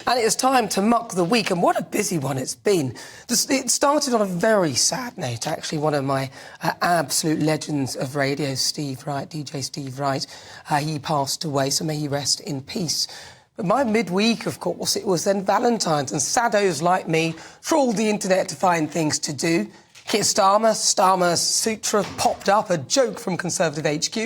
And it's time to muck the week, and what a busy one it's been. It started on a very sad note, actually. One of my absolute legends of radio, Steve Wright, DJ Steve Wright, he passed away, so may he rest in peace. But my midweek, of course, it was then Valentine's, and saddos like me trawled the internet to find things to do. Keir Starmer's sutra popped up, a joke from Conservative HQ.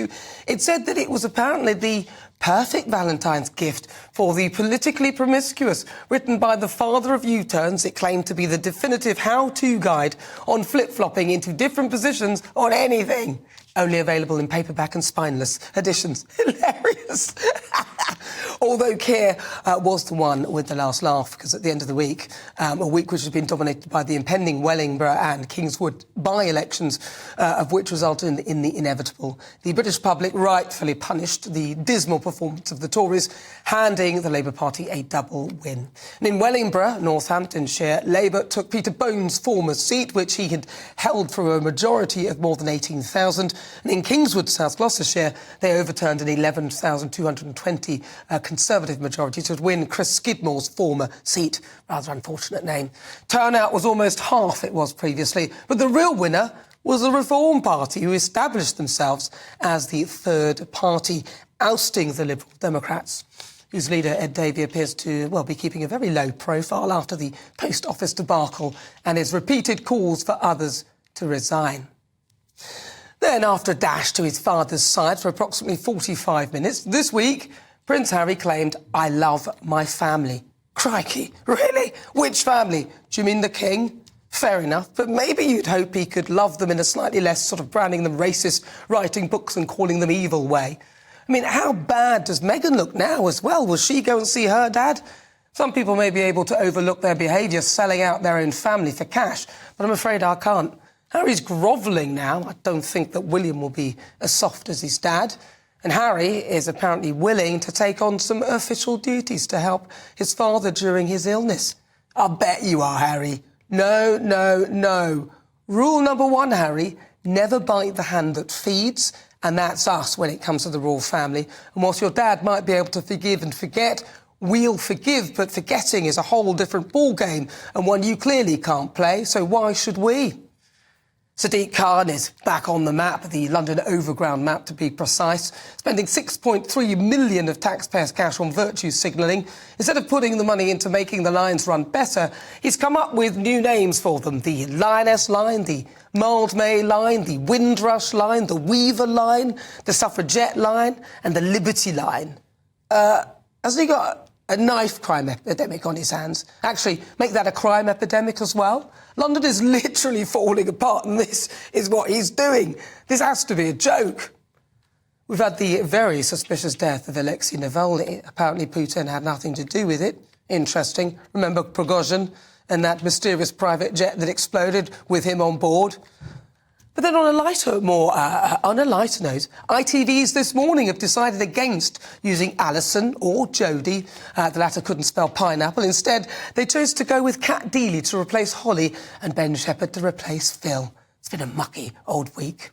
It said that it was apparently the perfect Valentine's gift for the politically promiscuous, written by the father of U-turns. It claimed to be the definitive how-to guide on flip-flopping into different positions on anything. Only available in paperback and spineless editions. Hilarious. Although Keir was the one with the last laugh, because at the end of the week, a week which has been dominated by the impending Wellingborough and Kingswood by-elections, of which resulted in the inevitable. The British public rightfully punished the dismal performance of the Tories, handing the Labour Party a double win. And in Wellingborough, Northamptonshire, Labour took Peter Bone's former seat, which he had held through a majority of more than 18,000. And in Kingswood, South Gloucestershire, they overturned an 11,220 Conservative majority to win Chris Skidmore's former seat. Rather unfortunate name. Turnout was almost half it was previously, but the real winner was the Reform Party, who established themselves as the third party, ousting the Liberal Democrats, whose leader, Ed Davey, appears to, well, be keeping a very low profile after the Post Office debacle and his repeated calls for others to resign. Then, after a dash to his father's side for approximately 45 minutes, this week, Prince Harry claimed, "I love my family." Crikey, really? Which family? Do you mean the King? Fair enough, but maybe you'd hope he could love them in a slightly less sort of branding them racist, writing books and calling them evil way. I mean, how bad does Meghan look now as well? Will she go and see her dad? Some people may be able to overlook their behaviour selling out their own family for cash, but I'm afraid I can't. Harry's grovelling now. I don't think that William will be as soft as his dad. And Harry is apparently willing to take on some official duties to help his father during his illness. I bet you are, Harry. No, no, no. Rule number one, Harry, never bite the hand that feeds, and that's us when it comes to the royal family. And whilst your dad might be able to forgive and forget, we'll forgive, but forgetting is a whole different ballgame, and one you clearly can't play, so why should we? Sadiq Khan is back on the map, the London Overground map to be precise, spending 6.3 million of taxpayers' cash on virtue signalling. Instead of putting the money into making the lines run better, he's come up with new names for them: the Lioness Line, the Mildmay Line, the Windrush Line, the Weaver Line, the Suffragette Line and the Liberty Line. Hasn't he got a knife crime epidemic on his hands? Actually, make that a crime epidemic as well. London is literally falling apart, and this is what he's doing. This has to be a joke. We've had the very suspicious death of Alexei Navalny. Apparently Putin had nothing to do with it. Interesting. Remember Prigozhin and that mysterious private jet that exploded with him on board? But then on a lighter note, ITVs this morning have decided against using Alison or Jodie. The latter couldn't spell pineapple. Instead, they chose to go with Kat Deely to replace Holly and Ben Shepherd to replace Phil. It's been a mucky old week.